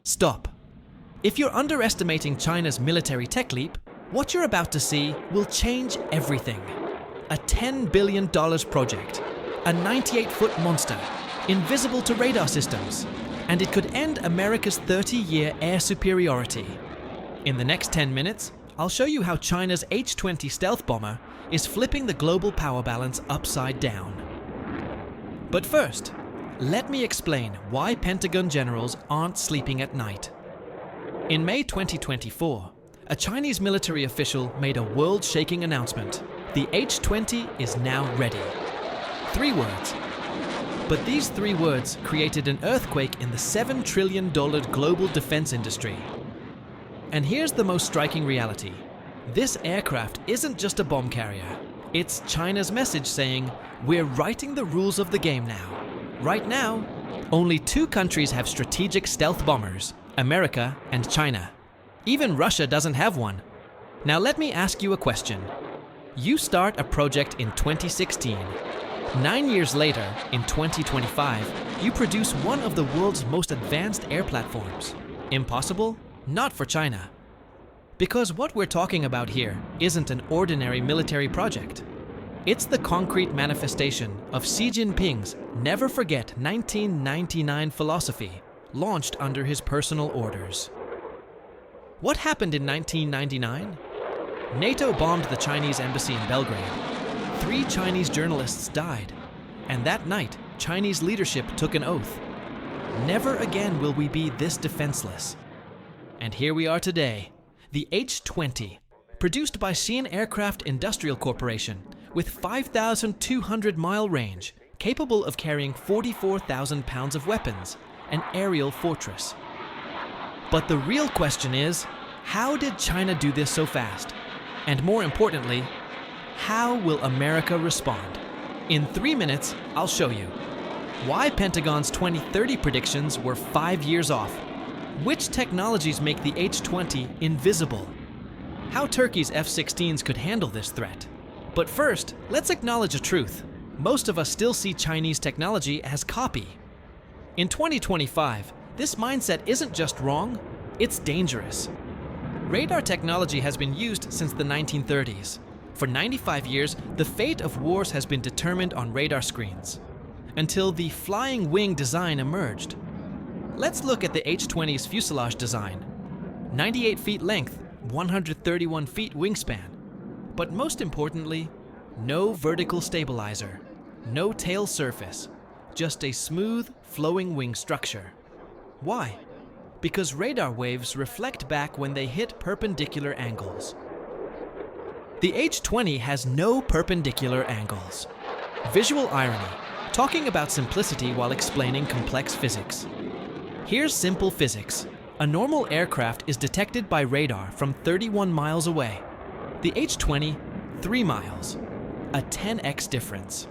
Stop. If you're underestimating China's military tech leap, what you're about to see will change everything. A $10 billion project, a 98-foot monster, invisible to radar systems, and it could end America's 30-year air superiority. In the next 10 minutes, I'll show you how China's H-20 stealth bomber is flipping the global power balance upside down. But first, let me explain why Pentagon generals aren't sleeping at night. In May 2024, a Chinese military official made a world-shaking announcement. The H-20 is now ready. 3 words. But these 3 words created an earthquake in the $7 trillion global defense industry. And here's the most striking reality. This aircraft isn't just a bomb carrier. It's China's message saying, we're writing the rules of the game now. Right now, only 2 countries have strategic stealth bombers, America and China. Even Russia doesn't have one. Now let me ask you a question. You start a project in 2016. 9 years later, in 2025, you produce one of the world's most advanced air platforms. Impossible? Not for China. Because what we're talking about here isn't an ordinary military project. It's the concrete manifestation of Xi Jinping's never forget 1999 philosophy, launched under his personal orders. What happened in 1999? NATO bombed the Chinese embassy in Belgrade. 3 Chinese journalists died. And that night, Chinese leadership took an oath. Never again will we be this defenseless. And here we are today, the H-20, produced by Xi'an Aircraft Industrial Corporation, with 5,200-mile range, capable of carrying 44,000 pounds of weapons, an aerial fortress. But the real question is, how did China do this so fast? And more importantly, how will America respond? In 3 minutes, I'll show you why Pentagon's 2030 predictions were 5 years off, which technologies make the H-20 invisible, how Turkey's F-16s could handle this threat. But first, let's acknowledge a truth. Most of us still see Chinese technology as copy. In 2025, this mindset isn't just wrong, it's dangerous. Radar technology has been used since the 1930s. For 95 years, the fate of wars has been determined on radar screens, until the flying wing design emerged. Let's look at the H-20's fuselage design. 98 feet length, 131 feet wingspan. But most importantly, no vertical stabilizer, no tail surface, just a smooth, flowing wing structure. Why? Because radar waves reflect back when they hit perpendicular angles. The H-20 has no perpendicular angles. Visual irony, talking about simplicity while explaining complex physics. Here's simple physics. A normal aircraft is detected by radar from 31 miles away. The H-20, 3 miles, a 10x difference.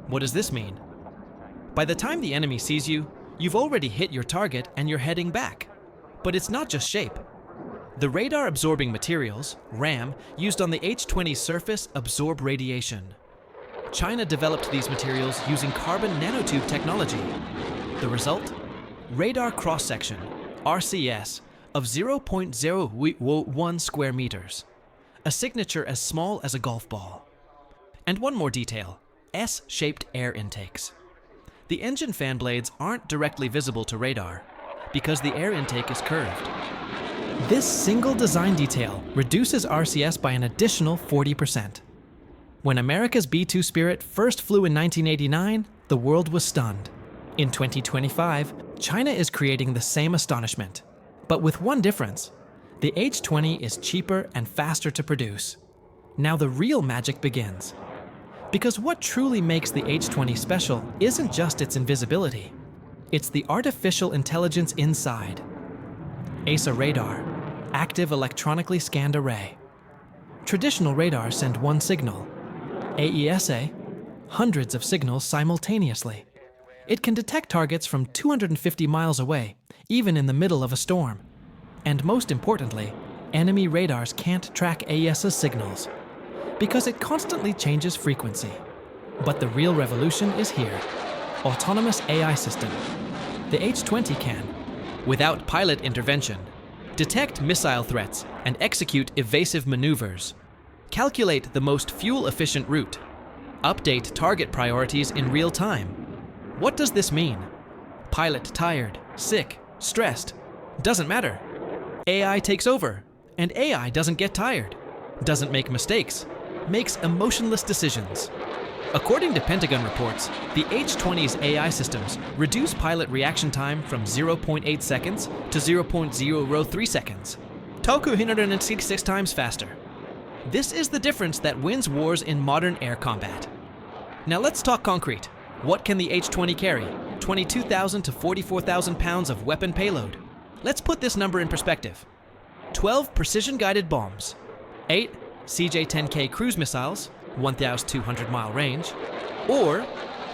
What does this mean? By the time the enemy sees you, you've already hit your target and you're heading back. But it's not just shape. The radar-absorbing materials, RAM, used on the H-20's surface absorb radiation. China developed these materials using carbon nanotube technology. The result? Radar cross-section, RCS, of 0.01 square meters. A signature as small as a golf ball. And one more detail, S-shaped air intakes. The engine fan blades aren't directly visible to radar because the air intake is curved. This single design detail reduces RCS by an additional 40%. When America's B-2 Spirit first flew in 1989, the world was stunned. In 2025, China is creating the same astonishment, but with one difference. The H-20 is cheaper and faster to produce. Now the real magic begins. Because what truly makes the H-20 special isn't just its invisibility. It's the artificial intelligence inside. AESA radar, active electronically scanned array. Traditional radars send one signal. AESA, hundreds of signals simultaneously. It can detect targets from 250 miles away, even in the middle of a storm. And most importantly, enemy radars can't track AESA's signals because it constantly changes frequency. But the real revolution is here. Autonomous AI system. The H-20 can without pilot intervention, detect missile threats and execute evasive maneuvers, calculate the most fuel-efficient route, update target priorities in real time. What does this mean? Pilot tired, sick, stressed. Doesn't matter. AI takes over, and AI doesn't get tired, doesn't make mistakes, makes emotionless decisions. According to Pentagon reports, the H-20's AI systems reduce pilot reaction time from 0.8 seconds to 0.03 seconds, 266 times faster. This is the difference that wins wars in modern air combat. Now let's talk concrete. What can the H-20 carry? 22,000 to 44,000 pounds of weapon payload. Let's put this number in perspective. 12 precision-guided bombs, 8 CJ-10K cruise missiles, 1,200-mile range, or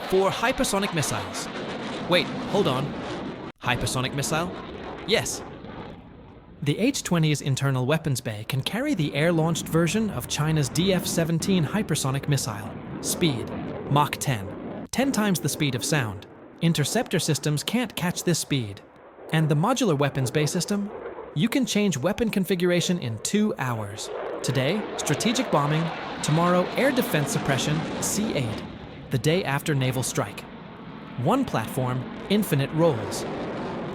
4 hypersonic missiles. Wait, hold on. Hypersonic missile? Yes. The H-20's internal weapons bay can carry the air-launched version of China's DF-17 hypersonic missile. Speed, Mach 10, 10 times the speed of sound. Interceptor systems can't catch this speed. And the modular weapons bay system? You can change weapon configuration in 2 hours. Today, strategic bombing. Tomorrow, air defense suppression, C-8. The day after naval strike. One platform, infinite roles.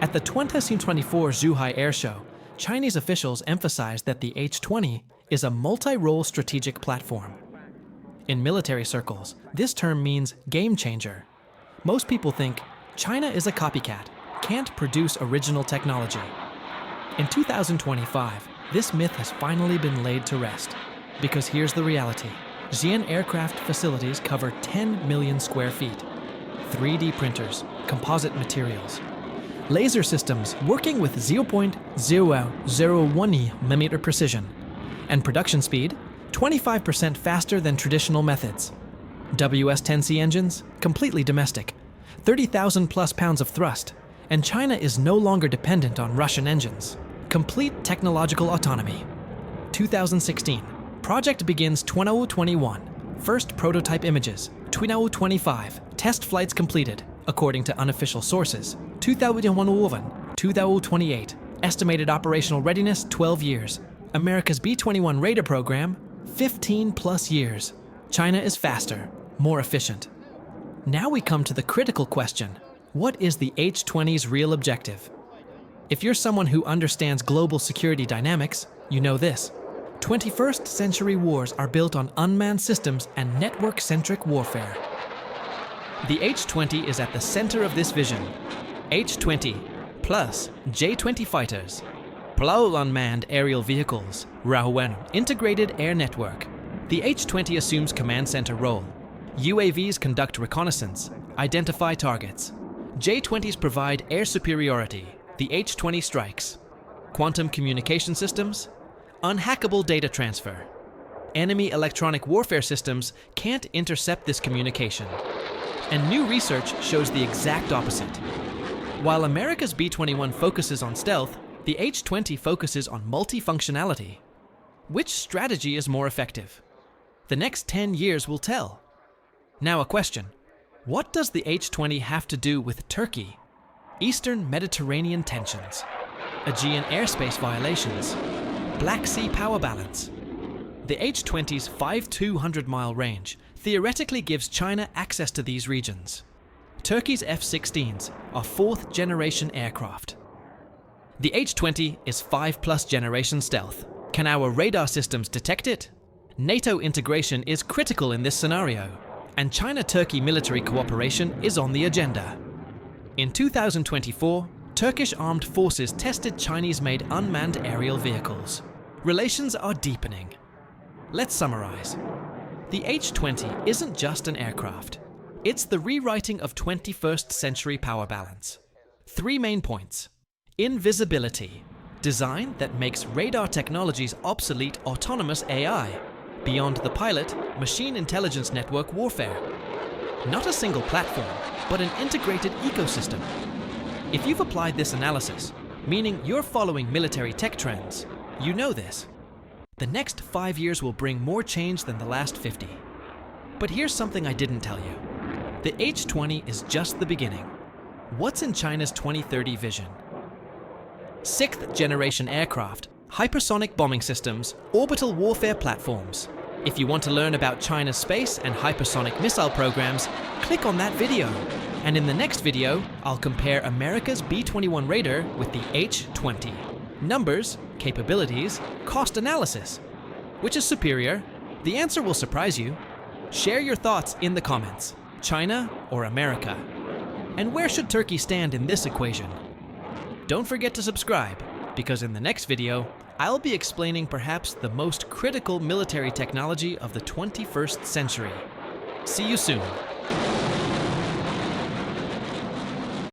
At the 2024 Zhuhai Air Show, Chinese officials emphasized that the H-20 is a multi-role strategic platform. In military circles, this term means game changer. Most people think China is a copycat, can't produce original technology. In 2025, this myth has finally been laid to rest. Because here's the reality. Xi'an aircraft facilities cover 10 million square feet. 3D printers, composite materials, laser systems working with 0.001 millimeter precision, and production speed 25% faster than traditional methods. WS-10C engines, completely domestic, 30,000 plus pounds of thrust, and China is no longer dependent on Russian engines. Complete technological autonomy. 2016. Project begins 2021. First prototype images, 2025. Test flights completed, according to unofficial sources. 2028. Estimated operational readiness, 12 years. America's B-21 Raider program, 15 plus years. China is faster, more efficient. Now we come to the critical question. What is the H-20's real objective? If you're someone who understands global security dynamics, you know this. 21st century wars are built on unmanned systems and network-centric warfare. The H-20 is at the center of this vision. H-20 plus J-20 fighters, Plow unmanned aerial vehicles, Rahuan integrated air network. The H-20 assumes command center role. UAVs conduct reconnaissance, identify targets. J-20s provide air superiority. The H-20 strikes. Quantum communication systems, unhackable data transfer. Enemy electronic warfare systems can't intercept this communication. And new research shows the exact opposite. While America's B-21 focuses on stealth, the H-20 focuses on multifunctionality. Which strategy is more effective? The next 10 years will tell. Now a question. What does the H-20 have to do with Turkey? Eastern Mediterranean tensions, Aegean airspace violations, Black Sea power balance. The H-20's 5,200-mile range theoretically gives China access to these regions. Turkey's F-16s are fourth-generation aircraft. The H-20 is 5+ generation stealth. Can our radar systems detect it? NATO integration is critical in this scenario, and China-Turkey military cooperation is on the agenda. In 2024, Turkish armed forces tested Chinese-made unmanned aerial vehicles. Relations are deepening. Let's summarize. The H-20 isn't just an aircraft. It's the rewriting of 21st century power balance. 3 main points. Invisibility. Design that makes radar technologies obsolete autonomous AI. Beyond the pilot, machine intelligence network warfare. Not a single platform, but an integrated ecosystem. If you've applied this analysis, meaning you're following military tech trends, you know this. The next 5 years will bring more change than the last 50. But here's something I didn't tell you. The H-20 is just the beginning. What's in China's 2030 vision? 6th generation aircraft, hypersonic bombing systems, orbital warfare platforms. If you want to learn about China's space and hypersonic missile programs, click on that video. And in the next video, I'll compare America's B-21 Raider with the H-20. Numbers, capabilities, cost analysis. Which is superior? The answer will surprise you. Share your thoughts in the comments. China or America? And where should Turkey stand in this equation? Don't forget to subscribe, because in the next video, I'll be explaining perhaps the most critical military technology of the 21st century. See you soon.